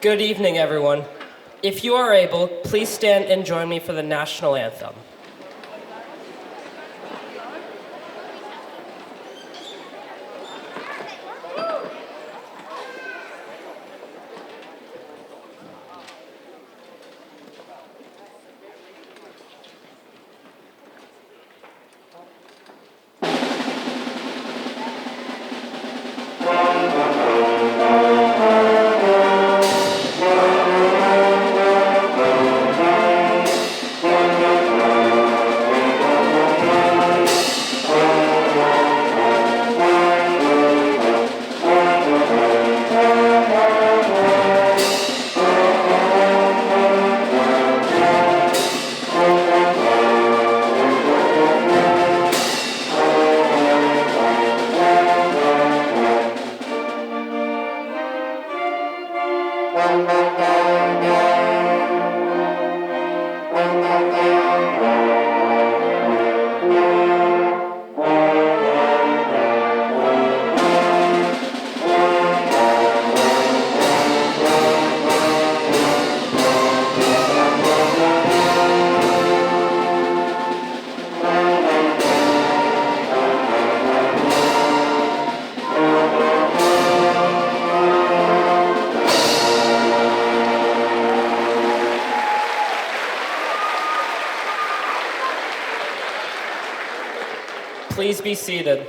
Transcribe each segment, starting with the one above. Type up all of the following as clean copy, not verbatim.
Good evening, everyone. If you are able, please stand and join me for the national anthem. Please be seated.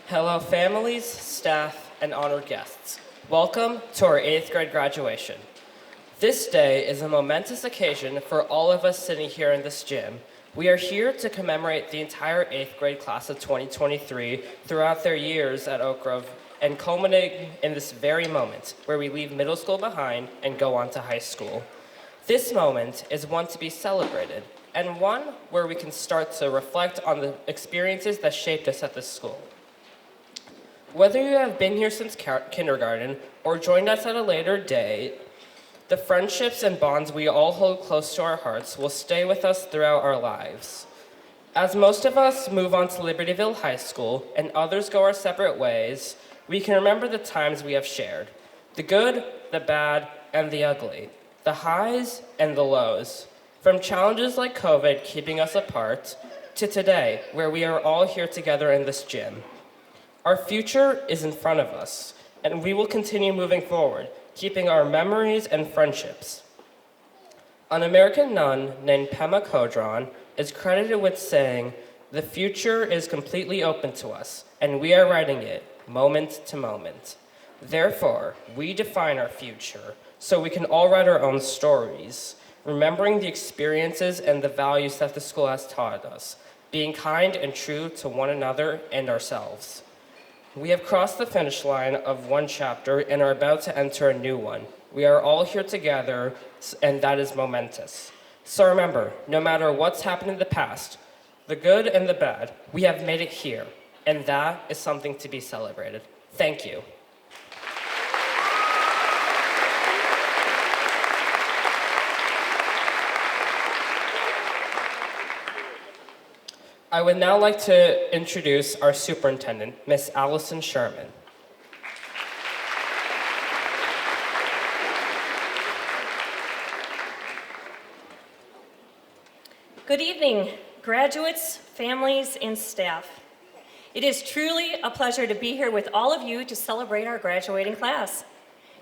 Hello, families, staff, and honored guests. Welcome to our 8th grade graduation. This day is a momentous occasion for all of us sitting here in this gym. We are here to commemorate the entire 8th grade class of 2023 throughout their years at Oak Grove, and culminating in this very moment where we leave middle school behind and go on to high school. This moment is one to be celebrated, and one where we can start to reflect on the experiences that shaped us at this school. Whether you have been here since kindergarten or joined us at a later date, the friendships and bonds we all hold close to our hearts will stay with us throughout our lives. As most of us move on to Libertyville High School and others go our separate ways, we can remember the times we have shared, the good, the bad, and the ugly, the highs and the lows, from challenges like COVID keeping us apart, to today, where we are all here together in this gym. Our future is in front of us, and we will continue moving forward, keeping our memories and friendships. An American nun named Pema Chodron is credited with saying, "The future is completely open to us, and we are writing it, moment to moment. Therefore, we define our future so we can all write our own stories, remembering the experiences and the values that the school has taught us, being kind and true to one another and ourselves." We have crossed the finish line of one chapter and are about to enter a new one. We are all here together, and that is momentous. So remember, no matter what's happened in the past, the good and the bad, we have made it here. And that is something to be celebrated. Thank you. I would now like to introduce our superintendent, Miss Allison Sherman. Good evening, graduates, families, and staff. It is truly a pleasure to be here with all of you to celebrate our graduating class.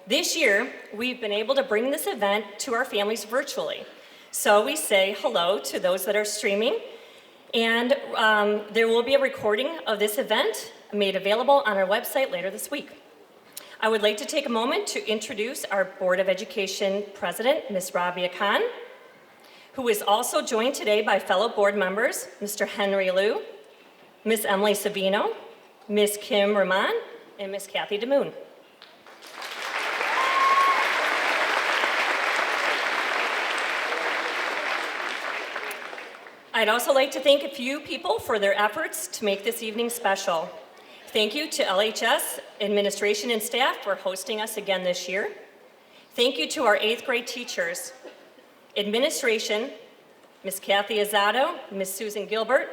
This year, we've been able to bring this event to our families virtually. So we say hello to those that are streaming, and there will be a recording of this event made available on our website later this week. I would like to take a moment to introduce our Board of Education President, Ms. Rabia Khan, who is also joined today by fellow board members, Mr. Henry Liu, Ms. Emily Savino, Ms. Kim Rahman, and Ms. Kathy DeMoon. I'd also like to thank a few people for their efforts to make this evening special. Thank you to LHS administration and staff for hosting us again this year. Thank you to our 8th grade teachers, administration, Ms. Kathy Azzato, Ms. Susan Gilbert,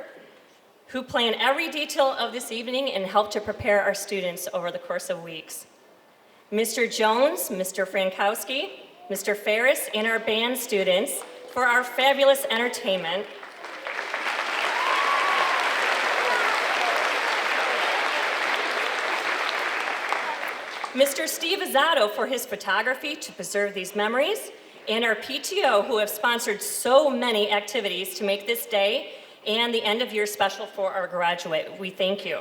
who plan every detail of this evening and help to prepare our students over the course of weeks. Mr. Jones, Mr. Frankowski, Mr. Ferris, and our band students for our fabulous entertainment. Mr. Steve Azzato for his photography to preserve these memories, and our PTO who have sponsored so many activities to make this day and the end of year special for our graduate. We thank you.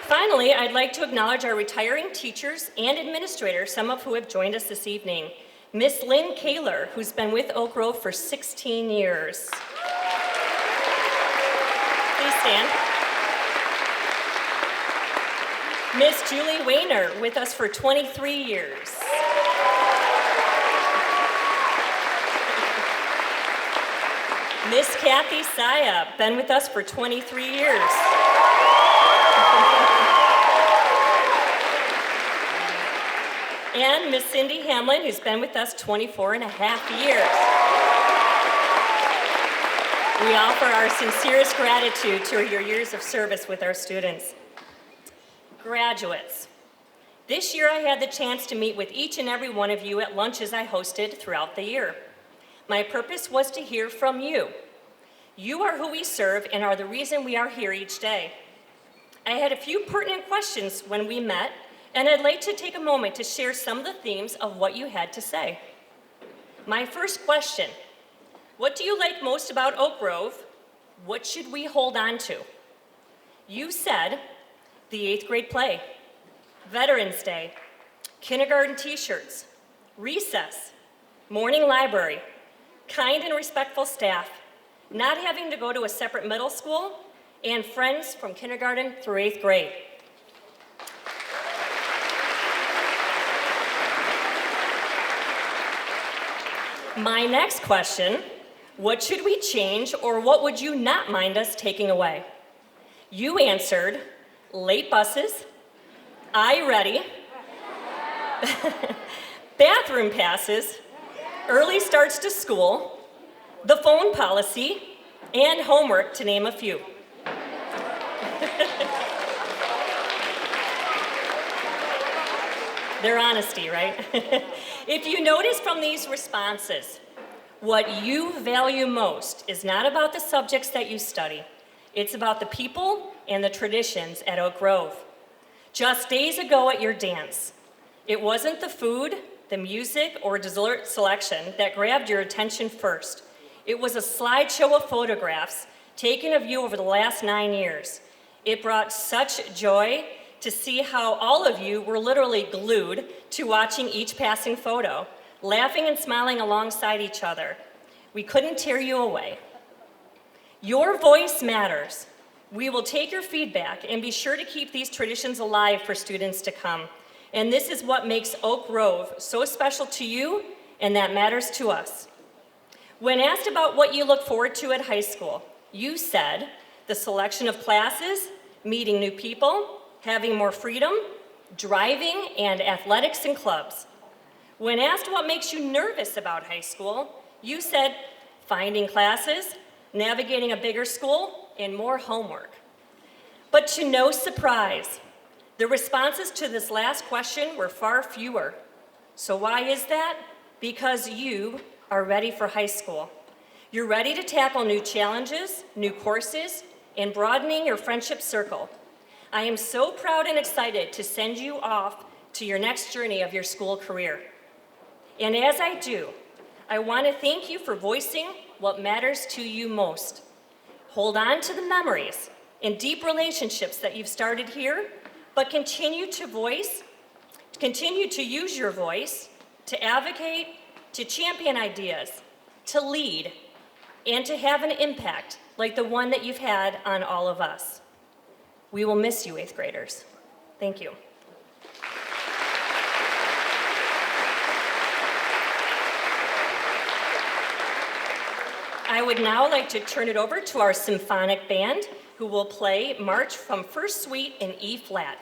Finally, I'd like to acknowledge our retiring teachers and administrators, some of who have joined us this evening. Miss Lynn Kaler, who's been with Oak Grove for 16 years. Please stand. Miss Julie Wayner, with us for 23 years. Miss Kathy Saya, been with us for 23 years. And Miss Cindy Hamlin, who's been with us 24 and a half years. We offer our sincerest gratitude to your years of service with our students. Graduates, this year I had the chance to meet with each and every one of you at lunches I hosted throughout the year. My purpose was to hear from you. You are who we serve and are the reason we are here each day. I had a few pertinent questions when we met, and I'd like to take a moment to share some of the themes of what you had to say. My first question, what do you like most about Oak Grove? What should we hold on to? You said the 8th grade play, Veterans Day, kindergarten t-shirts, recess, morning library, kind and respectful staff, not having to go to a separate middle school, and friends from kindergarten through 8th grade. My next question, what should we change or what would you not mind us taking away? You answered, late buses, iReady, bathroom passes, early starts to school, the phone policy, and homework, to name a few. Their honesty, right? If you notice from these responses, what you value most is not about the subjects that you study. It's about the people and the traditions at Oak Grove. Just days ago at your dance, it wasn't the food, the music, or dessert selection that grabbed your attention first. It was a slideshow of photographs taken of you over the last 9 years. It brought such joy to see how all of you were literally glued to watching each passing photo, laughing and smiling alongside each other. We couldn't tear you away. Your voice matters. We will take your feedback and be sure to keep these traditions alive for students to come. And this is what makes Oak Grove so special to you, and that matters to us. When asked about what you look forward to at high school, you said the selection of classes, meeting new people, having more freedom, driving, and athletics and clubs. When asked what makes you nervous about high school, you said finding classes, navigating a bigger school, and more homework. But to no surprise, the responses to this last question were far fewer. So why is that? Because you are ready for high school. You're ready to tackle new challenges, new courses, and broadening your friendship circle. I am so proud and excited to send you off to your next journey of your school career. And as I do, I want to thank you for voicing what matters to you most. Hold on to the memories and deep relationships that you've started here, but continue to use your voice to advocate, to champion ideas, to lead, and to have an impact like the one that you've had on all of us. We will miss you, 8th graders. Thank you. I would now like to turn it over to our symphonic band, who will play March from First Suite in E flat.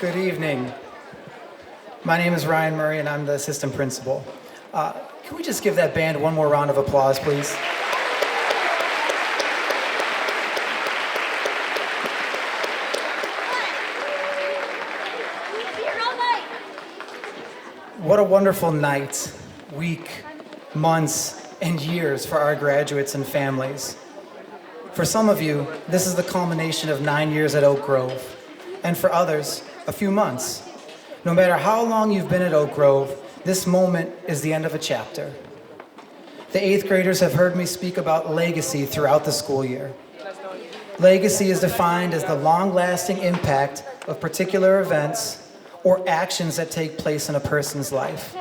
Good evening. My name is Ryan Murray, and I'm the assistant principal. Can we just give that band one more round of applause, please? What a wonderful night, week, months, and years for our graduates and families. For some of you, this is the culmination of 9 years at Oak Grove, and for others, a few months. No matter how long you've been at Oak Grove, this moment is the end of a chapter. The 8th graders have heard me speak about legacy throughout the school year. Legacy is defined as the long-lasting impact of particular events or actions that take place in a person's life.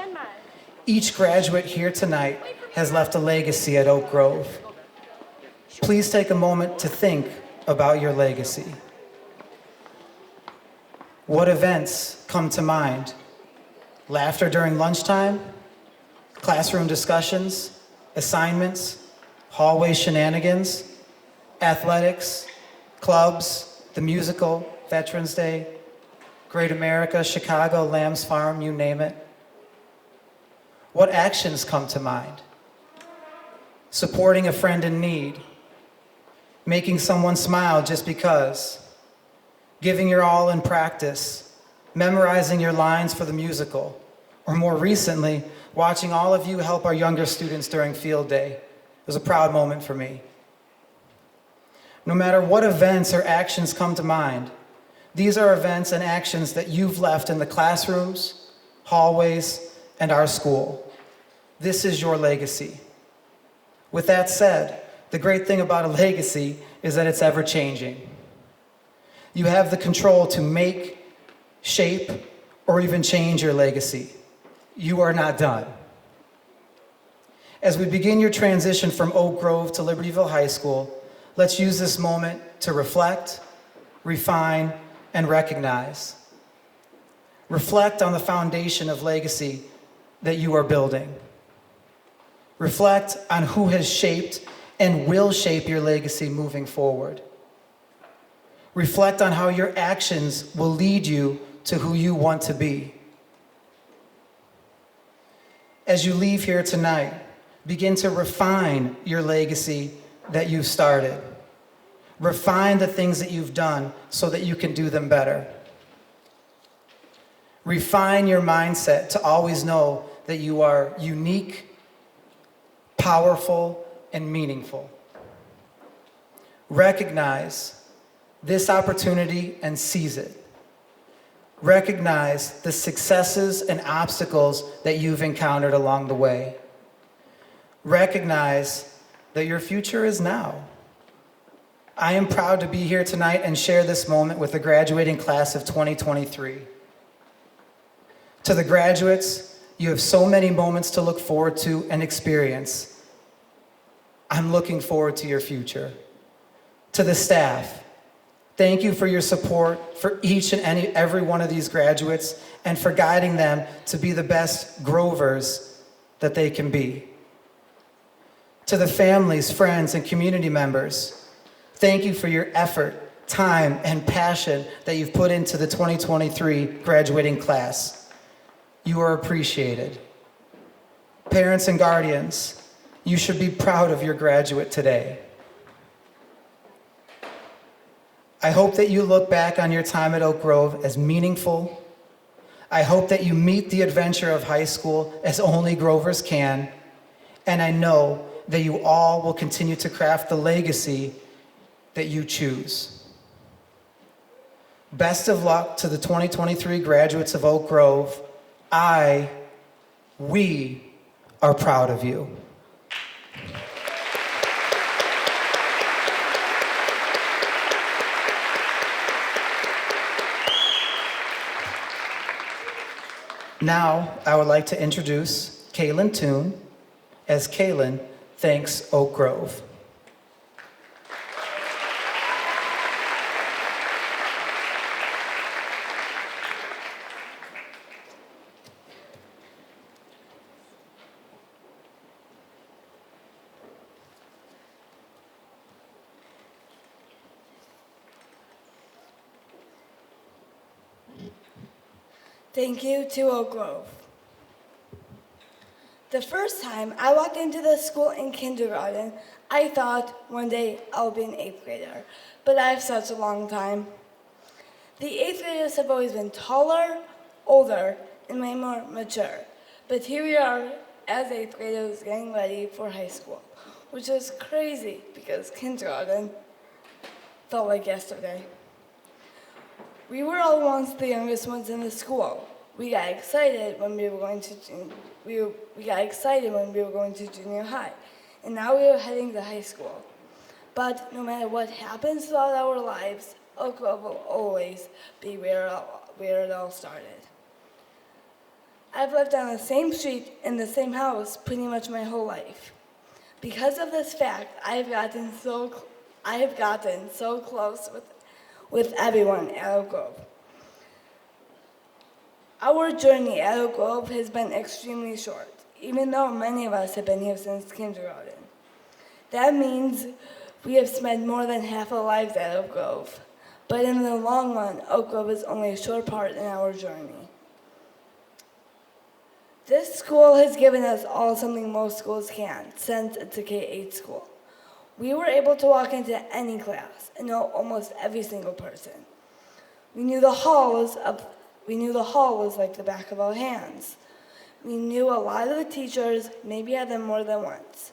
Each graduate here tonight has left a legacy at Oak Grove. Please take a moment to think about your legacy. What events come to mind? Laughter during lunchtime, classroom discussions, assignments, hallway shenanigans, athletics, clubs, the musical, Veterans Day, Great America, Chicago, Lamb's Farm, you name it. What actions come to mind? Supporting a friend in need, making someone smile just because, giving your all in practice, memorizing your lines for the musical, or more recently, watching all of you help our younger students during field day. It was a proud moment for me. No matter what events or actions come to mind, these are events and actions that you've left in the classrooms, hallways, and our school. This is your legacy. With that said, the great thing about a legacy is that it's ever-changing. You have the control to make, shape, or even change your legacy. You are not done. As we begin your transition from Oak Grove to Libertyville High School, let's use this moment to reflect, refine, and recognize. Reflect on the foundation of legacy that you are building. Reflect on who has shaped and will shape your legacy moving forward. Reflect on how your actions will lead you to who you want to be. As you leave here tonight, begin to refine your legacy that you've started. Refine the things that you've done so that you can do them better. Refine your mindset to always know that you are unique, powerful, and meaningful. Recognize this opportunity and seize it. Recognize the successes and obstacles that you've encountered along the way. Recognize that your future is now. I am proud to be here tonight and share this moment with the graduating class of 2023. To the graduates, you have so many moments to look forward to and experience. I'm looking forward to your future. To the staff, thank you for your support for each and every one of these graduates and for guiding them to be the best Grovers that they can be. To the families, friends, and community members, thank you for your effort, time, and passion that you've put into the 2023 graduating class. You are appreciated. Parents and guardians, you should be proud of your graduate today. I hope that you look back on your time at Oak Grove as meaningful. I hope that you meet the adventure of high school as only Grovers can. And I know that you all will continue to craft the legacy that you choose. Best of luck to the 2023 graduates of Oak Grove. We are proud of you. Now, I would like to introduce Kaylin Toon as Kaylin thanks Oak Grove. Thank you to Oak Grove. The first time I walked into the school in kindergarten, I thought one day I'll be an 8th grader, but I have such a long time. The 8th graders have always been taller, older, and way more mature. But here we are as 8th graders getting ready for high school, which is crazy because kindergarten felt like yesterday. We were all once the youngest ones in the school. We got excited when we were going to junior high, and now we are heading to high school. But no matter what happens throughout our lives, Oak Grove will always be where it all started. I've lived on the same street in the same house pretty much my whole life. Because of this fact, I have gotten so close with everyone at Oak Grove. Our journey at Oak Grove has been extremely short, even though many of us have been here since kindergarten. That means we have spent more than half our lives at Oak Grove. But in the long run, Oak Grove is only a short part in our journey. This school has given us all something most schools can't, since it's a K-8 school. We were able to walk into any class and know almost every single person. We knew the hall was like the back of our hands. We knew a lot of the teachers, maybe had them more than once.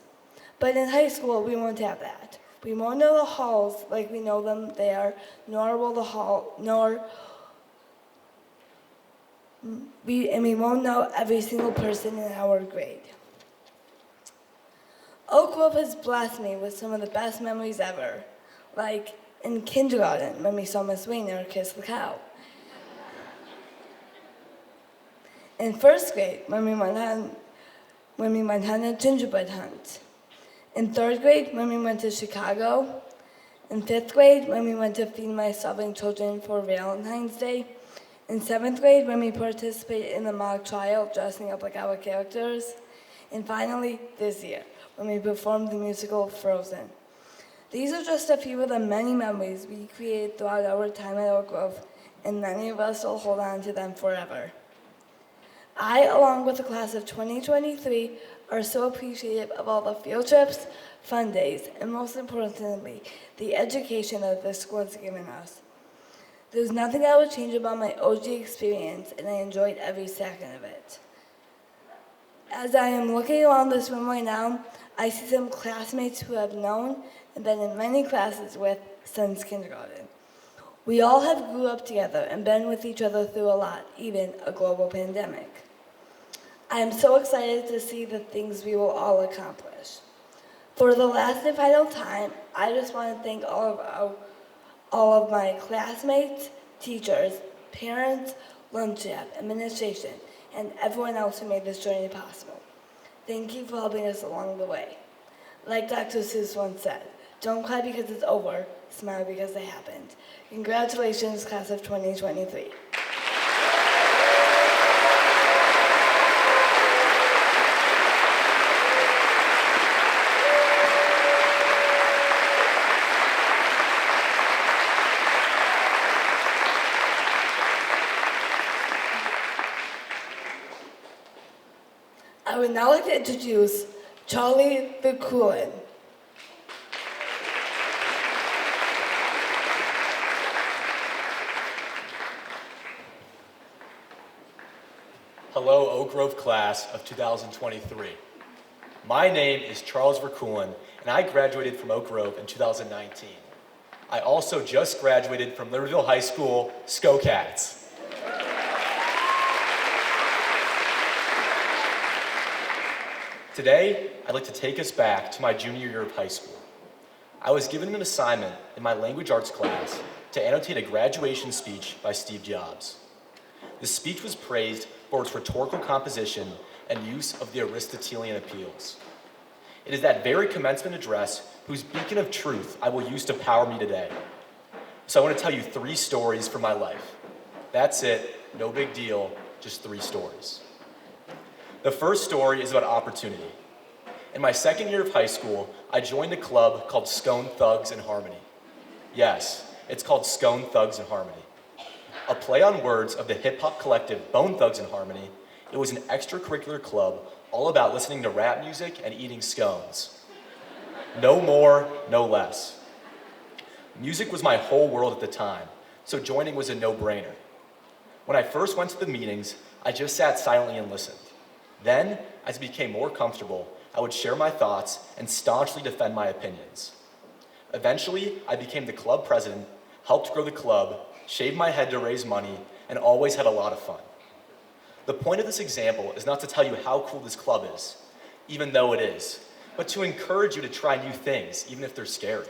But in high school, we won't have that. We won't know the halls like we know them there, we won't know every single person in our grade. Oak Grove has blessed me with some of the best memories ever, like in kindergarten when we saw Miss Weiner kiss the cow. In first grade when we went on a gingerbread hunt. In third grade when we went to Chicago. In fifth grade when we went to feed my starving children for Valentine's Day. In seventh grade when we participated in the mock trial dressing up like our characters. And finally, this year, when we performed the musical Frozen. These are just a few of the many memories we created throughout our time at Oak Grove, and many of us will hold on to them forever. I, along with the class of 2023, are so appreciative of all the field trips, fun days, and most importantly, the education that this school has given us. There's nothing I would change about my OG experience, and I enjoyed every second of it. As I am looking around this room right now, I see some classmates who I've known and been in many classes with since kindergarten. We all have grew up together and been with each other through a lot, even a global pandemic. I am so excited to see the things we will all accomplish. For the last and final time, I just want to thank all of my classmates, teachers, parents, lunch staff, administration, and everyone else who made this journey possible. Thank you for helping us along the way. Like Dr. Seuss once said, don't cry because it's over, smile because it happened. Congratulations, class of 2023. I would now like to introduce Charlie Bucciero. Hello, Oak Grove class of 2023. My name is Charles Verkulen, and I graduated from Oak Grove in 2019. I also just graduated from Libertyville High School, Sko Cats. Today, I'd like to take us back to my junior year of high school. I was given an assignment in my language arts class to annotate a graduation speech by Steve Jobs. The speech was praised for its rhetorical composition and use of the Aristotelian appeals. It is that very commencement address whose beacon of truth I will use to power me today. So I want to tell you 3 stories from my life. That's it, no big deal, just 3 stories. The first story is about opportunity. In my second year of high school, I joined a club called Scone Thugs and Harmony. Yes, it's called Scone Thugs and Harmony. A play on words of the hip-hop collective Bone Thugs and Harmony, it was an extracurricular club all about listening to rap music and eating scones. No more, no less. Music was my whole world at the time, so joining was a no-brainer. When I first went to the meetings, I just sat silently and listened. Then, as I became more comfortable, I would share my thoughts and staunchly defend my opinions. Eventually, I became the club president, helped grow the club, shaved my head to raise money, and always had a lot of fun. The point of this example is not to tell you how cool this club is, even though it is, but to encourage you to try new things, even if they're scary.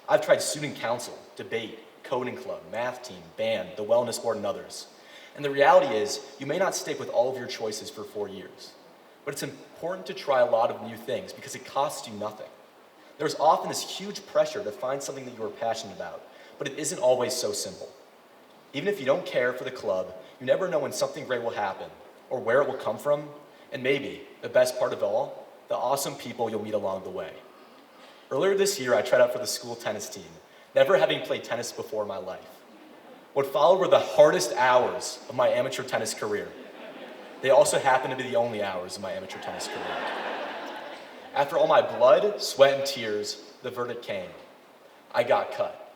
I've tried student council, debate, coding club, math team, band, the wellness board, and others. And the reality is, you may not stick with all of your choices for 4 years, but it's important to try a lot of new things because it costs you nothing. There's often this huge pressure to find something that you are passionate about, but it isn't always so simple. Even if you don't care for the club, you never know when something great will happen, or where it will come from, and maybe, the best part of all, the awesome people you'll meet along the way. Earlier this year, I tried out for the school tennis team, never having played tennis before in my life. What followed were the hardest hours of my amateur tennis career. They also happened to be the only hours of my amateur tennis career. After all my blood, sweat, and tears, the verdict came. I got cut.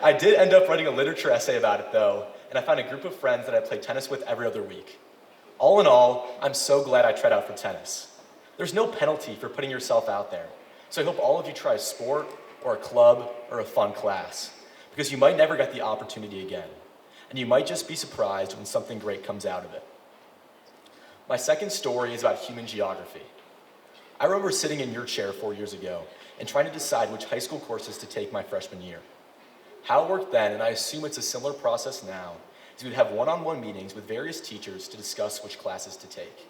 I did end up writing a literature essay about it though, and I found a group of friends that I played tennis with every other week. All in all, I'm so glad I tried out for tennis. There's no penalty for putting yourself out there, so I hope all of you try a sport, or a club, or a fun class, because you might never get the opportunity again, and you might just be surprised when something great comes out of it. My second story is about human geography. I remember sitting in your chair 4 years ago and trying to decide which high school courses to take my freshman year. How it worked then, and I assume it's a similar process now, is we'd have one-on-one meetings with various teachers to discuss which classes to take.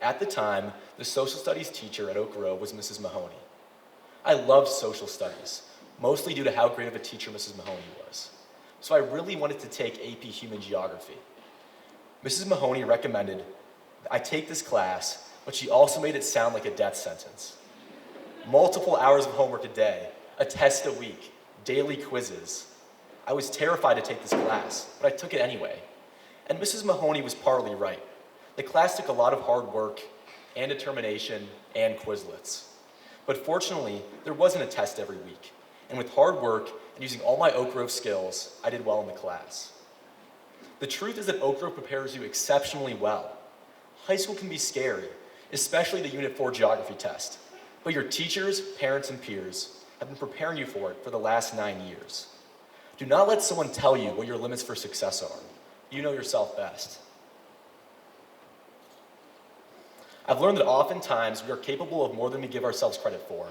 At the time, the social studies teacher at Oak Grove was Mrs. Mahoney. I loved social studies, mostly due to how great of a teacher Mrs. Mahoney was. So I really wanted to take AP Human Geography. Mrs. Mahoney recommended I take this class, but she also made it sound like a death sentence. Multiple hours of homework a day, a test a week, daily quizzes. I was terrified to take this class, but I took it anyway. And Mrs. Mahoney was partly right. The class took a lot of hard work and determination and Quizlets. But fortunately, there wasn't a test every week. And with hard work and using all my Oak Grove skills, I did well in the class. The truth is that Oak Grove prepares you exceptionally well. High school can be scary, especially the Unit 4 geography test. But your teachers, parents, and peers have been preparing you for it for the last 9 years. Do not let someone tell you what your limits for success are. You know yourself best. I've learned that oftentimes we are capable of more than we give ourselves credit for,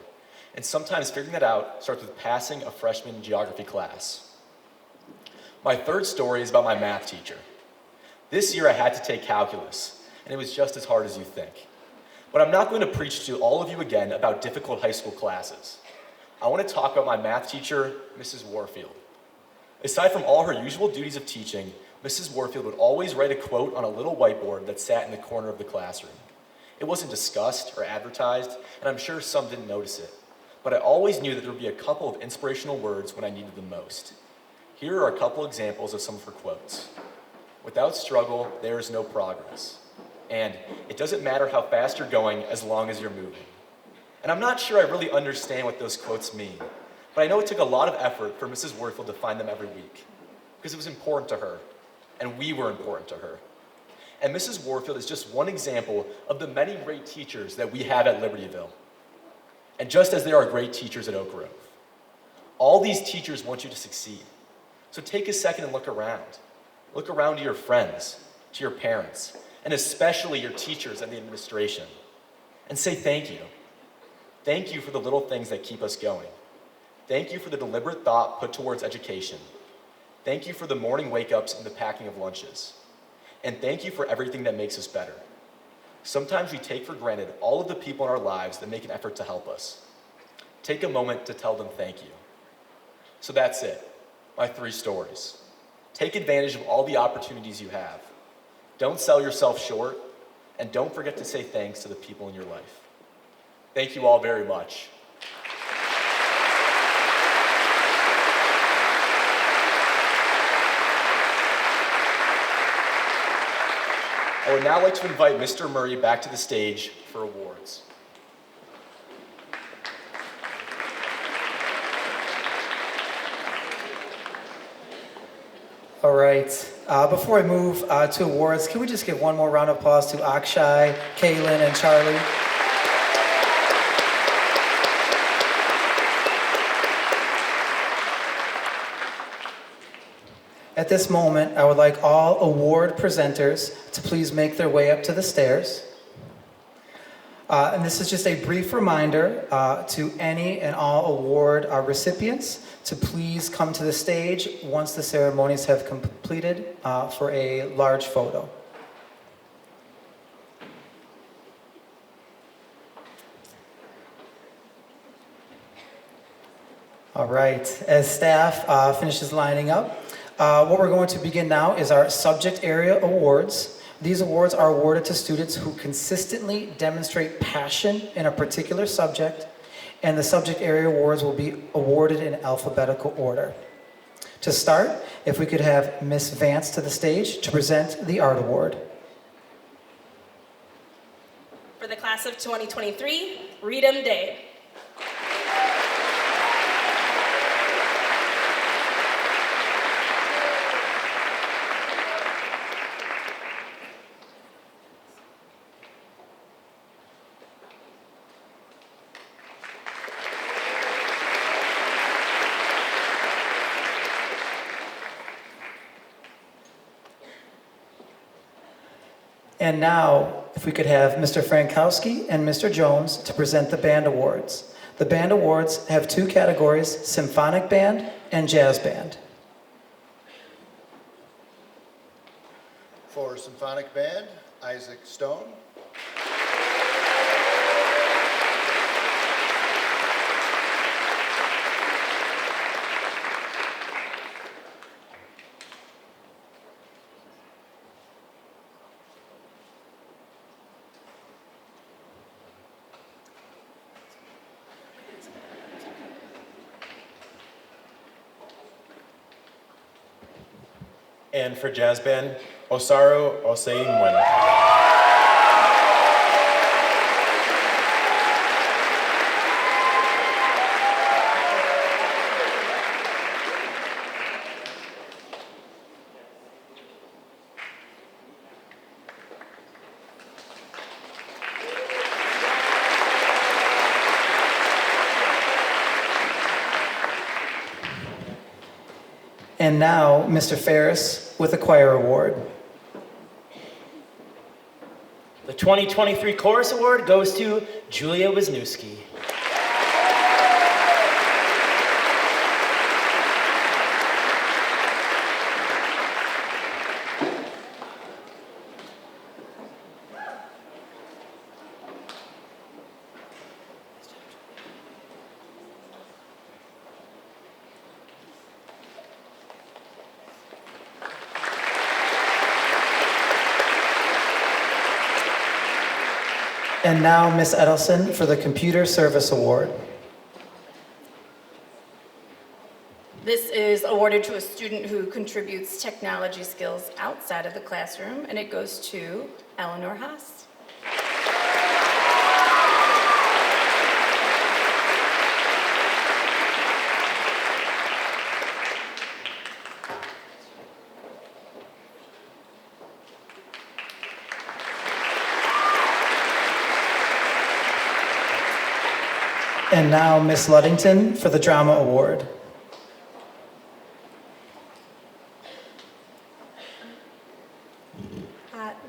and sometimes figuring that out starts with passing a freshman geography class. My third story is about my math teacher. This year I had to take calculus, and it was just as hard as you think. But I'm not going to preach to all of you again about difficult high school classes. I want to talk about my math teacher, Mrs. Warfield. Aside from all her usual duties of teaching, Mrs. Warfield would always write a quote on a little whiteboard that sat in the corner of the classroom. It wasn't discussed or advertised, and I'm sure some didn't notice it. But I always knew that there would be a couple of inspirational words when I needed them most. Here are a couple examples of some of her quotes. Without struggle, there is no progress. And it doesn't matter how fast you're going as long as you're moving. And I'm not sure I really understand what those quotes mean, but I know it took a lot of effort for Mrs. Warfield to find them every week, because it was important to her, and we were important to her. And Mrs. Warfield is just one example of the many great teachers that we have at Libertyville. And just as there are great teachers at Oak Grove, all these teachers want you to succeed. So take a second and look around. Look around to your friends, to your parents, and especially your teachers and the administration. And say thank you. Thank you for the little things that keep us going. Thank you for the deliberate thought put towards education. Thank you for the morning wake-ups and the packing of lunches. And thank you for everything that makes us better. Sometimes we take for granted all of the people in our lives that make an effort to help us. Take a moment to tell them thank you. So that's it, my 3 stories. Take advantage of all the opportunities you have. Don't sell yourself short, and don't forget to say thanks to the people in your life. Thank you all very much. I would now like to invite Mr. Murray back to the stage for awards. All right. Before I move to awards, can we just give one more round of applause to Akshay, Kaylin, and Charlie? At this moment, I would like all award presenters to please make their way up to the stairs. And this is just a brief reminder to any and all award recipients to please come to the stage once the ceremonies have completed for a large photo. All right, as staff finishes lining up, what we're going to begin now is our subject area awards. These awards are awarded to students who consistently demonstrate passion in a particular subject, and the subject area awards will be awarded in alphabetical order. To start, if we could have Miss Vance to the stage to present the Art Award. For the class of 2023, Redem Day. And now, if we could have Mr. Frankowski and Mr. Jones to present the Band Awards. The Band Awards have two categories, Symphonic Band and Jazz Band. For Symphonic Band, Isaac Stone. And for jazz band, Osaru Oseimwen. And now, Mr. Ferris with the Choir Award. The 2023 Chorus Award goes to Julia Wisniewski. And now, Ms. Edelson for the Computer Service Award. This is awarded to a student who contributes technology skills outside of the classroom, and it goes to Eleanor Haas. And now, Ms. Luddington for the Drama Award.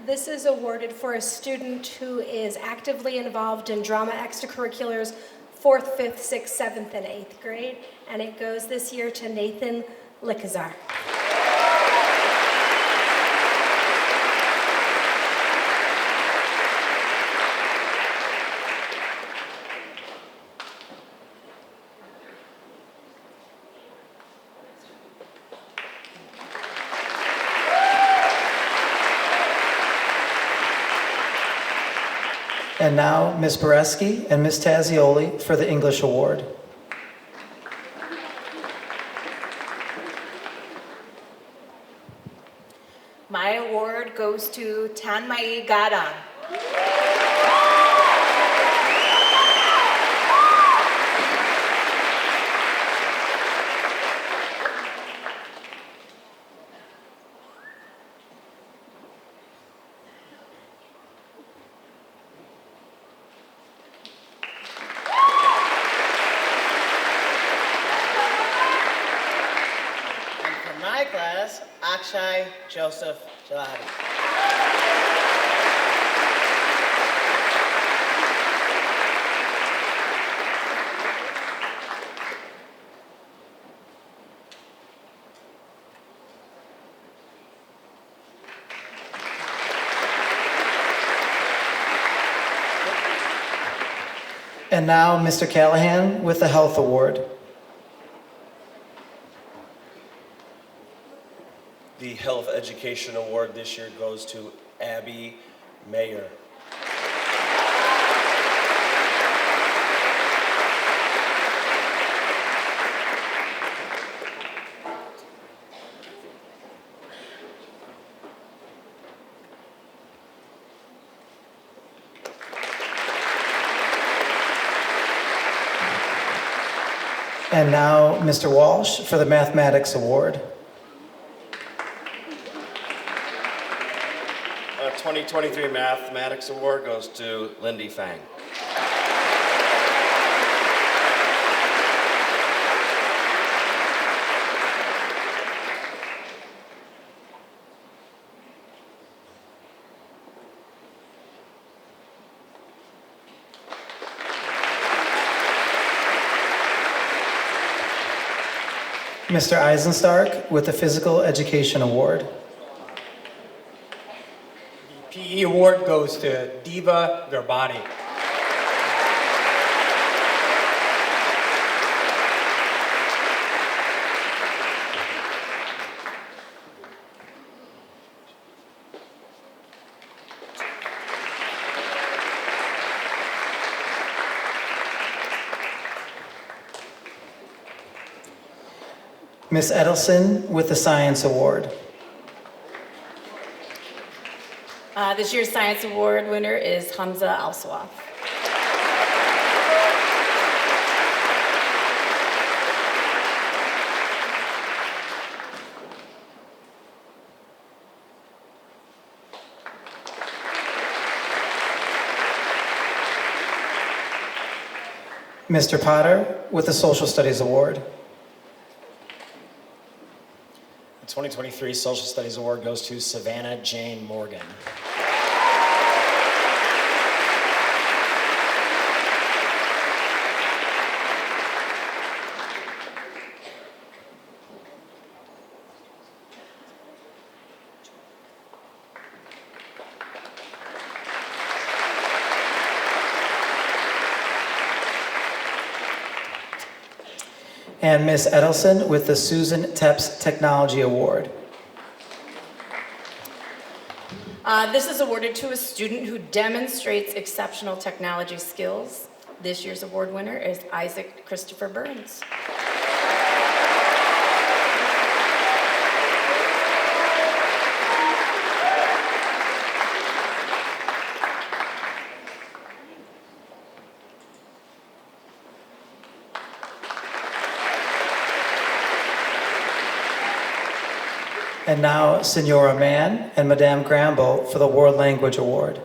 This is awarded for a student who is actively involved in drama extracurriculars 4th, 5th, 6th, 7th, and 8th grade, and it goes this year to Nathan Lickazar. And now, Ms. Boreski and Ms. Tazioli for the English Award. My award goes to Tanmai Garam. And for my class, Akshay Joseph Jaladi. And now, Mr. Callahan with the Health Award. The Health Education Award this year goes to Abby Mayer. And now, Mr. Walsh for the Mathematics Award. 2023 Mathematics Award goes to Lindy Fang. Mr. Eisenstark with the Physical Education Award. The PE award goes to Diva Garbati. Ms. Edelson with the Science Award. This year's Science Award winner is Hamza Al-Swaf. Mr. Potter with the Social Studies Award. The 2023 Social Studies Award goes to Savannah Jane Morgan. And Ms. Edelson with the Susan Tepps Technology Award. This is awarded to a student who demonstrates exceptional technology skills. This year's award winner is Isaac Christopher Burns. And now, Senora Mann and Madame Gramble for the World Language Award.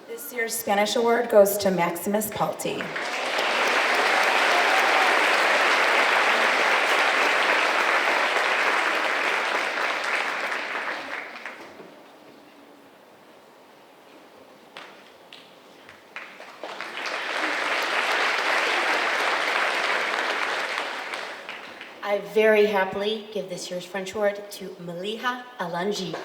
This year's Spanish award goes to Maximus Palti. I very happily give this year's French award to Maliha Alanji.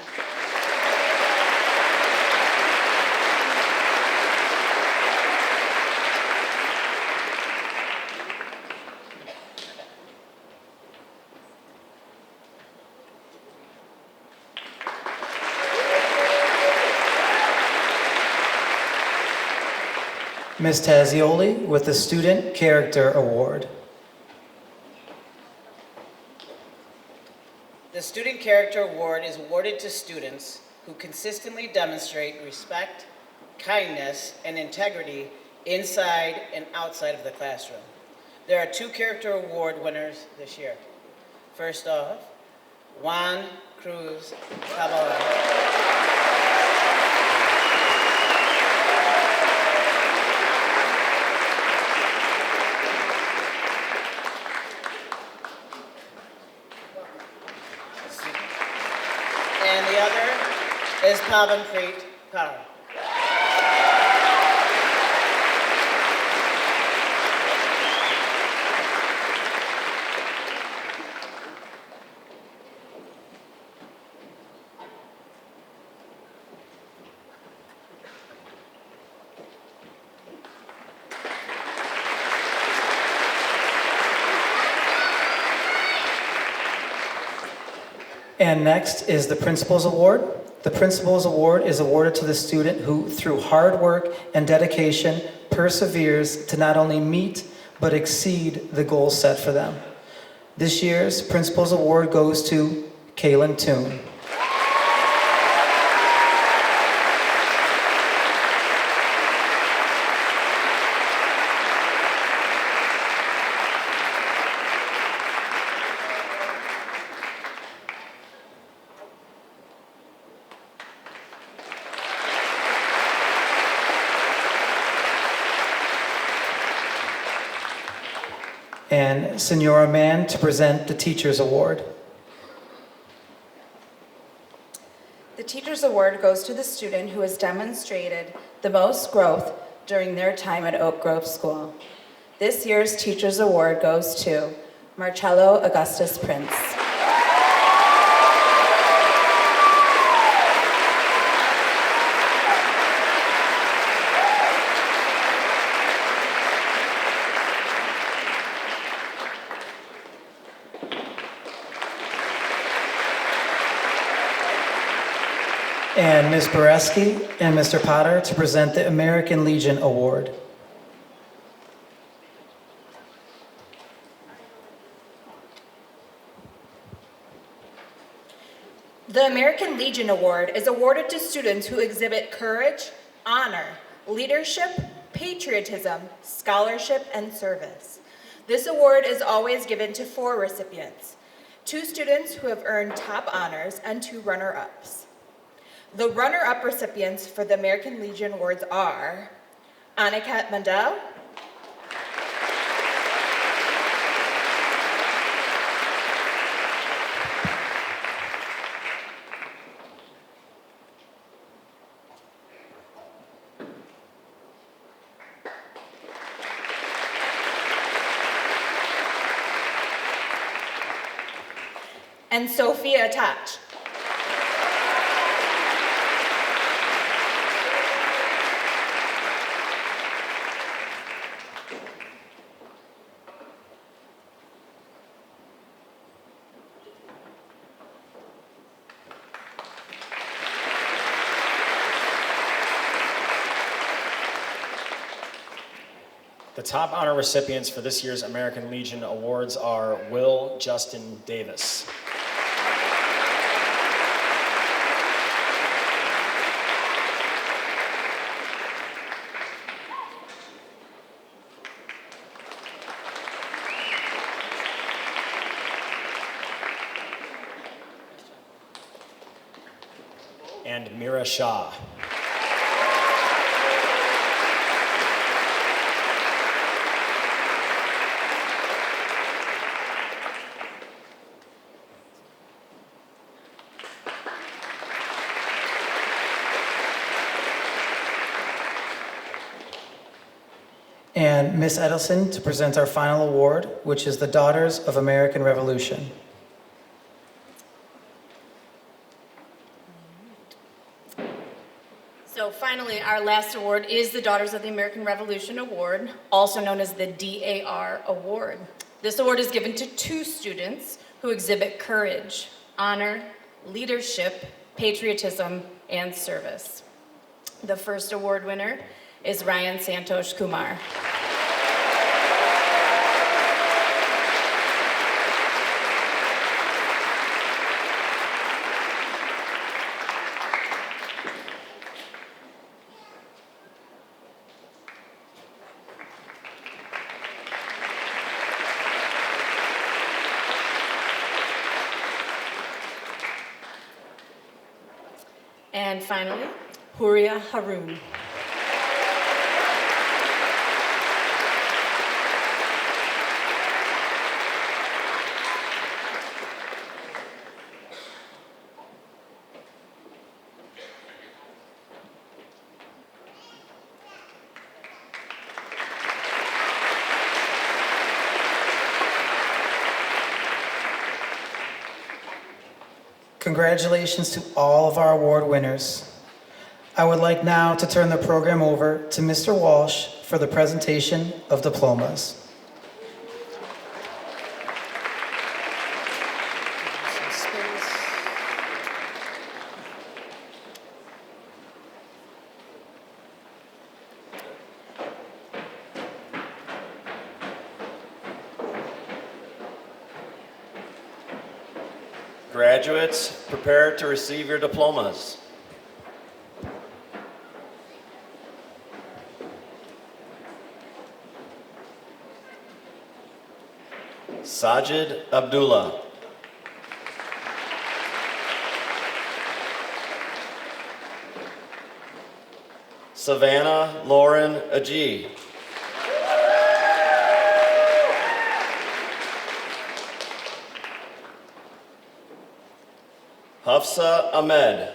Ms. Tazioli with the Student Character Award. The Student Character Award is awarded to students who consistently demonstrate respect, kindness, and integrity inside and outside of the classroom. There are 2 character award winners this year. First off, Juan Cruz Caballero. And the other is Pavanpreet Kaur. And next is the Principal's Award. The Principal's Award is awarded to the student who, through hard work and dedication, perseveres to not only meet but exceed the goals set for them. This year's Principal's Award goes to Kaylin Toon. And Senora Mann to present the Teacher's Award. The Teacher's Award goes to the student who has demonstrated the most growth during their time at Oak Grove School. This year's Teacher's Award goes to Marcello Augustus Prince. And Ms. Boreski and Mr. Potter to present the American Legion Award. The American Legion Award is awarded to students who exhibit courage, honor, leadership, patriotism, scholarship, and service. This award is always given to 4 recipients, 2 students who have earned top honors and 2 runner-ups. The runner-up recipients for the American Legion Awards are Aniket Mandel, and Sophia Tach. The top honor recipients for this year's American Legion Awards are Will Justin Davis. And Mira Shah. And Ms. Edelson to present our final award, which is the Daughters of American Revolution. So finally, our last award is the Daughters of the American Revolution Award, also known as the DAR Award. This award is given to 2 students who exhibit courage, honor, leadership, patriotism, and service. The first award winner is Ryan Santosh Kumar. And finally, Huria Haroon. Congratulations to all of our award winners. I would like now to turn the program over to Mr. Walsh for the presentation of diplomas. Graduates, prepare to receive your diplomas. Sajid Abdullah. Savannah Lauren Ajee. Hafsa Ahmed.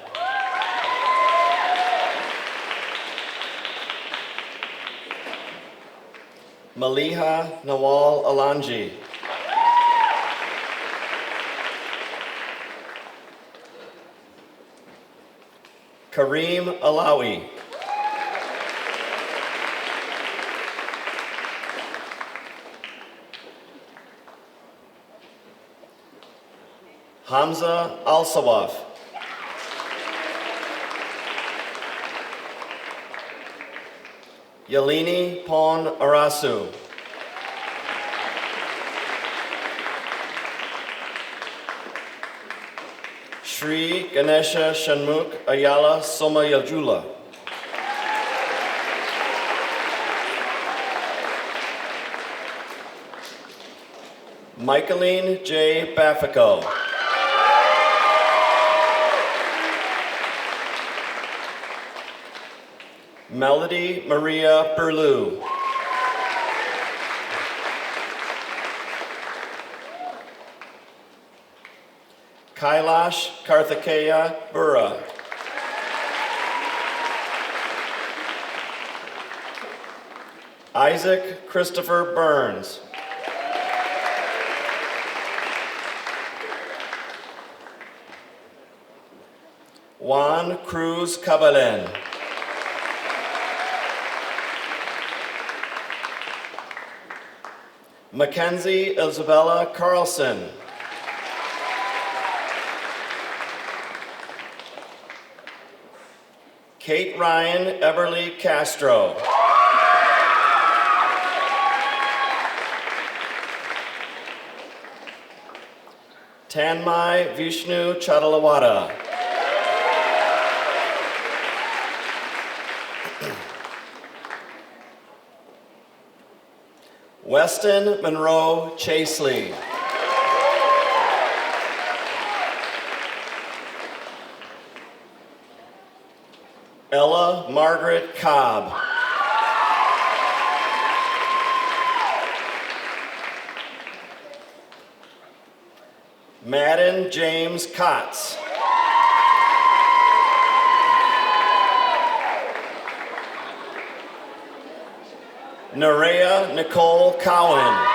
Maliha Nawal Alanji. Kareem Alawi. Hamza Al-Sawaf. Yalini Pon Arasu. Shri Ganesha Shanmukh Ayala Somayajula. Michaeline J. Bafico. Melody Maria Berlew. Kailash Karthikeya Burra. Isaac Christopher Burns. Juan Cruz Cabalen. Mackenzie Isabella Carlson. Kate Ryan Eberly Castro. Tanmai Vishnu Chadalawada. Weston Monroe Chaseley. Ella Margaret Cobb. Madden James Kotz. Nerea Nicole Cowan.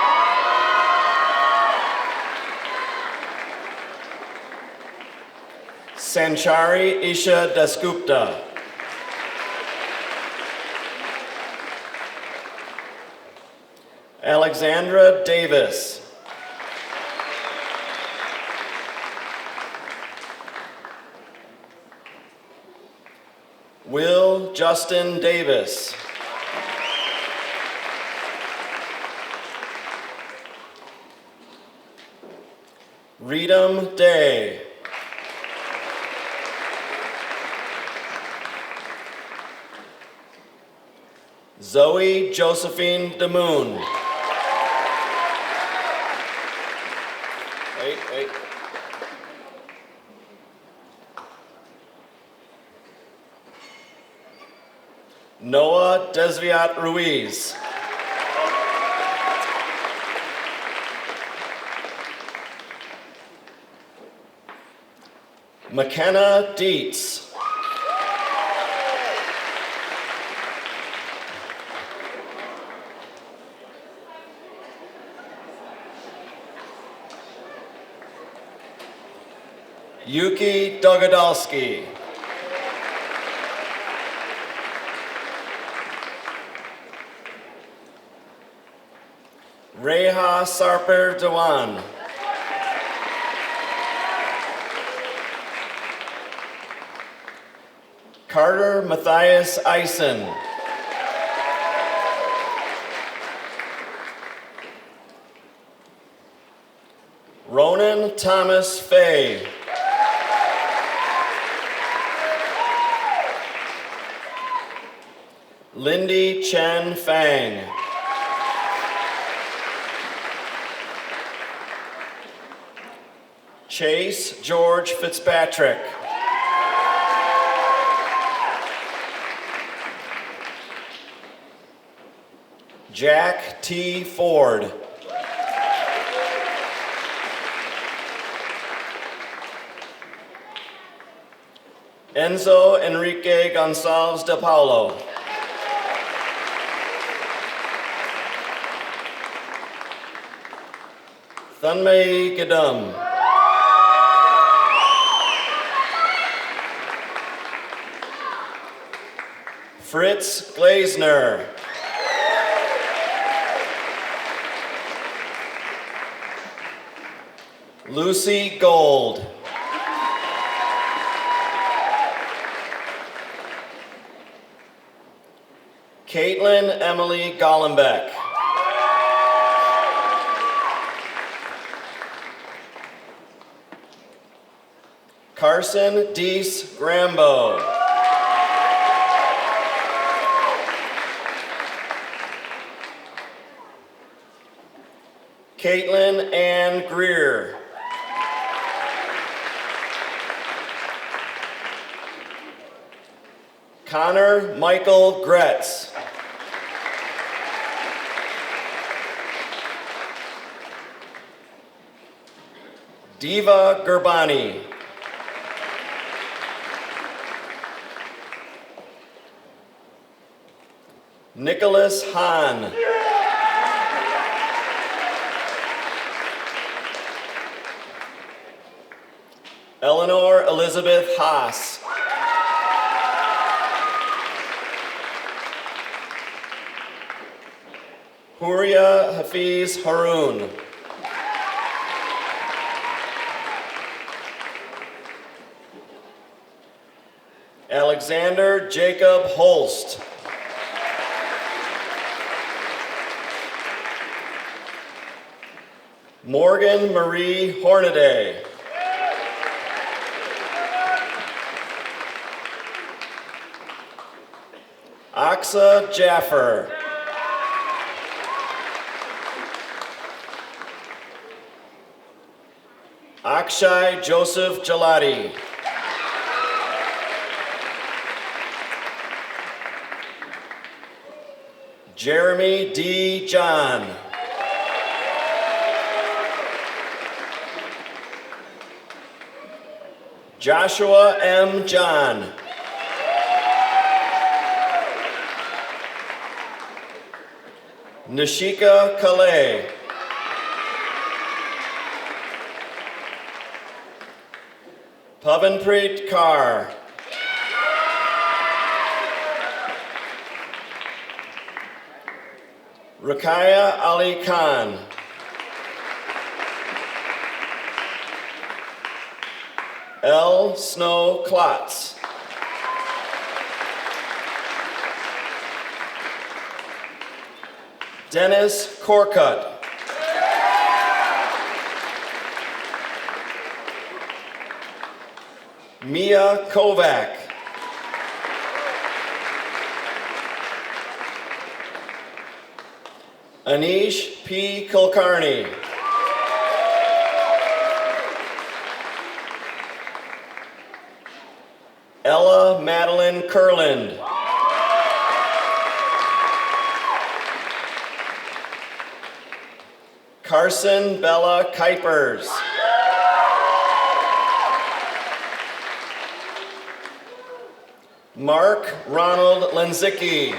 Sanchari Isha Dasgupta. Alexandra Davis. Will Justin Davis. Redam Day. Zoe Josephine DeMoon. Wait. Noah Desviat Ruiz. McKenna Dietz. Yuki Dogodalski. Reha Sarper Dewan. Carter Matthias Eisen. Ronan Thomas Fay. Lindy Chen Fang. Chase George Fitzpatrick. Jack T. Ford. Enzo Enrique Gonçalves de Paulo. Thunmei Gadum. Fritz Glazner. Lucy Gold. Caitlin Emily Gollenbeck. Carson Deese Grambo. Caitlin Ann Greer. Connor Michael Gretz. Diva Gerbani. Nicholas Hahn. Eleanor Elizabeth Haas. Huria Hafiz Haroon. Alexander Jacob Holst. Morgan Marie Hornaday. Aksa Jaffer. Akshay Joseph Jalati. Jeremy D. John. Joshua M. John. Nishika Kalei. Pavanpreet Kaur. Rakaya Ali Khan. L. Snow Klotz. Dennis Corcutt. Mia Kovac. Anish P. Kulkarni. Ella Madeline Kurland. Carson Bella Kuipers. Mark Ronald Lenzicki.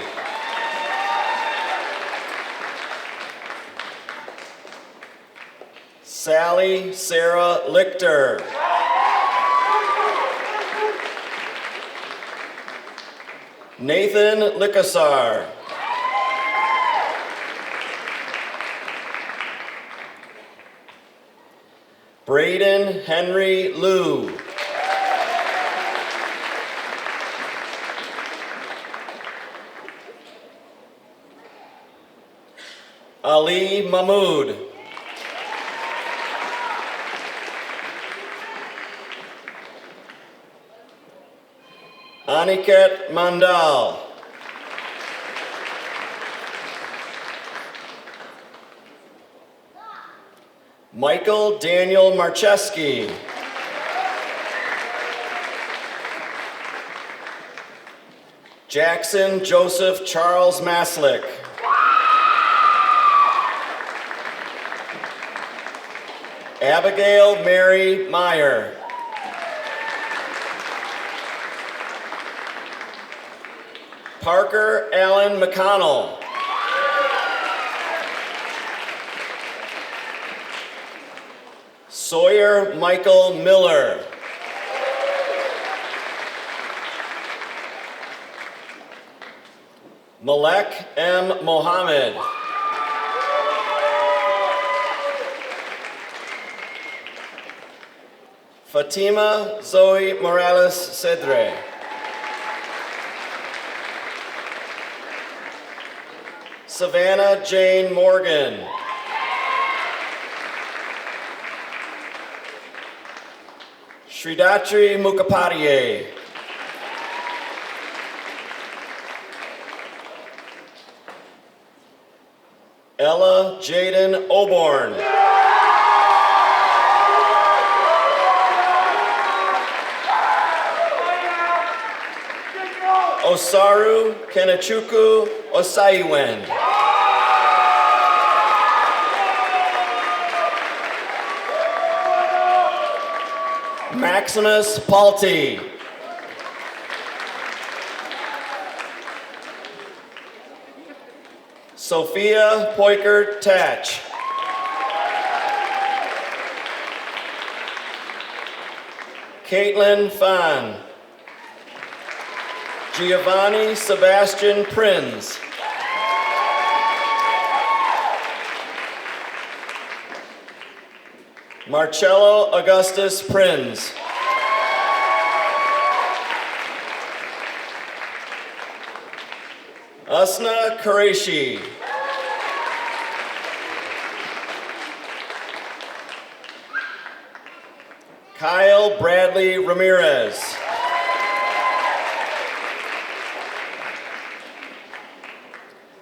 Sally Sarah Lichter. Nathan Lickasar. Braden Henry Liu. Ali Mahmood. Aniket Mandal. Michael Daniel Marcheski. Jackson Joseph Charles Maslick. Abigail Mary Meyer. Parker Allen McConnell. Sawyer Michael Miller. Malek M. Mohammed. Fatima Zoe Morales Cedre. Savannah Jane Morgan. Sridatri Mukhopadhyay. Ella Jaden Oborn. Osaru Kenechukwu Osaiwen. Maximus Palti. Sophia Poikert Tatch. Caitlin Fan. Giovanni Sebastian Prins. Marcello Augustus Prins. Asna Qureshi. Kyle Bradley Ramirez.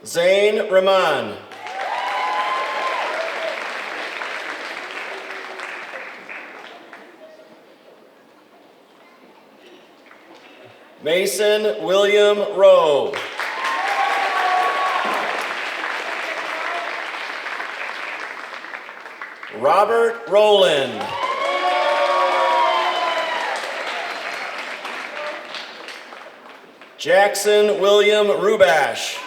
Zain Rahman. Mason William Rowe. Robert Rowland. Jackson William Rubash.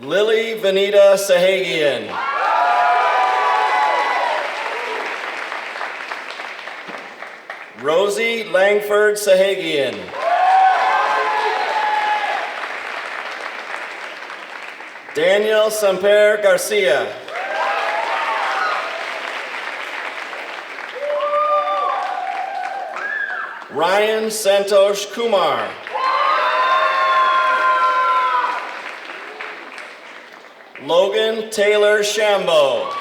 Lily Vanita Sahagian. Rosie Langford Sahagian. Daniel Samper Garcia. Ryan Santosh Kumar. Logan Taylor Shambo.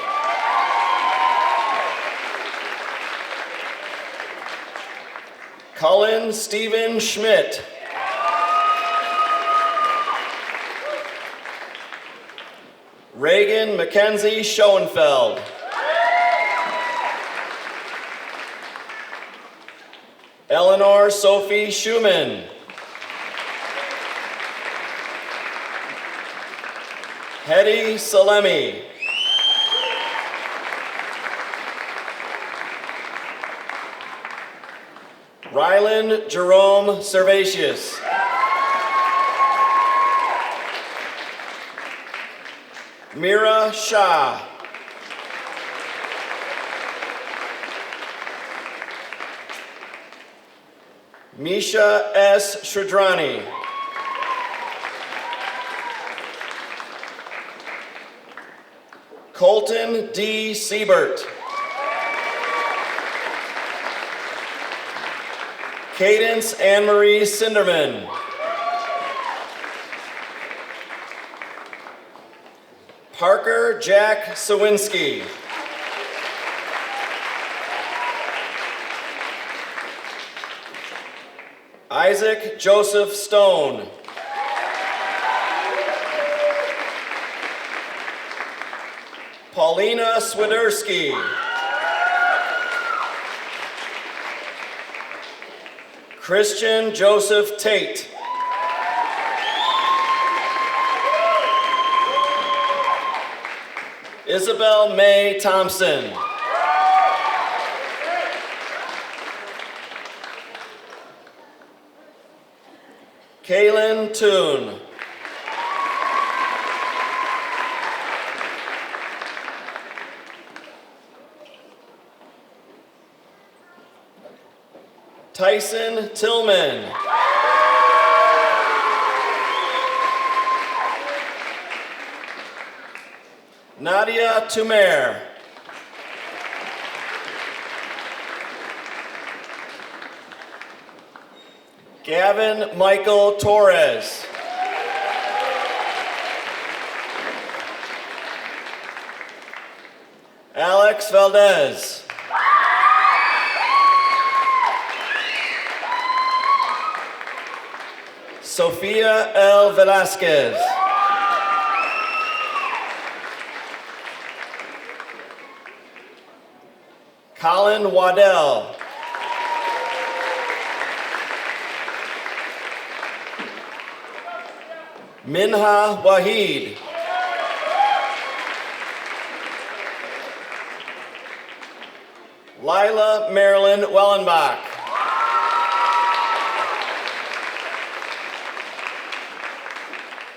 Cullen Stephen Schmidt. Reagan Mackenzie Schoenfeld. Eleanor Sophie Schumann. Hedy Salemi. Ryland Jerome Servatius. Mira Shah. Misha S. Shridrani. Colton D. Siebert. Cadence Anne-Marie Sinderman. Parker Jack Sawinski. Isaac Joseph Stone. Paulina Swiderski. Christian Joseph Tate. Isabel Mae Thompson. Kaylin Toon. Tyson Tillman. Nadia Tumer. Gavin Michael Torres. Alex Valdez. Sofia L. Velasquez. Colin Waddell. Minha Wahid. Lila Marilyn Wellenbach.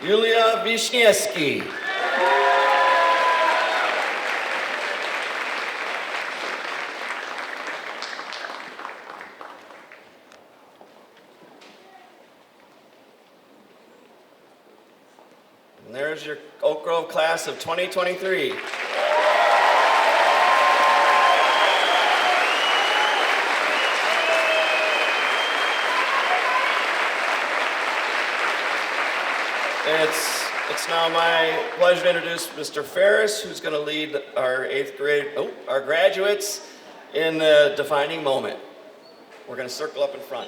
Yulia Wisniewski. And there's your Oak Grove class of 2023. It's now my pleasure to introduce Mr. Ferris, who's going to lead our our graduates in the defining moment. We're going to circle up in front.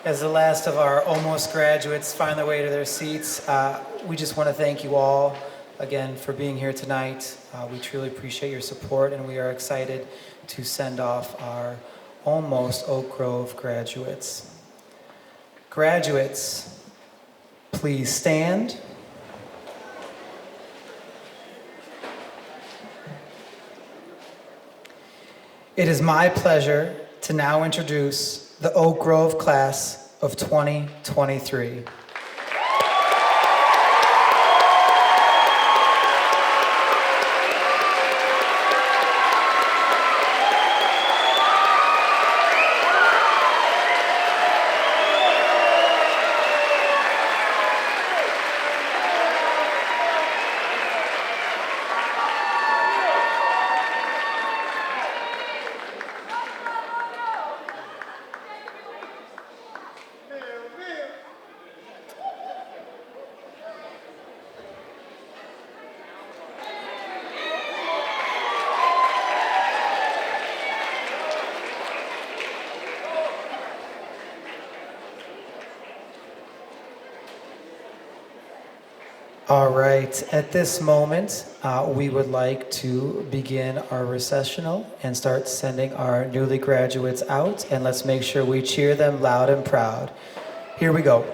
As the last of our almost graduates find their way to their seats, we just want to thank you all again for being here tonight. We truly appreciate your support, and we are excited to send off our almost Oak Grove graduates. Graduates, please stand. It is my pleasure to now introduce the Oak Grove class of 2023. All right, at this moment, we would like to begin our recessional and start sending our newly graduates out, and let's make sure we cheer them loud and proud. Here we go.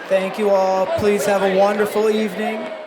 Thank you all. Please have a wonderful evening.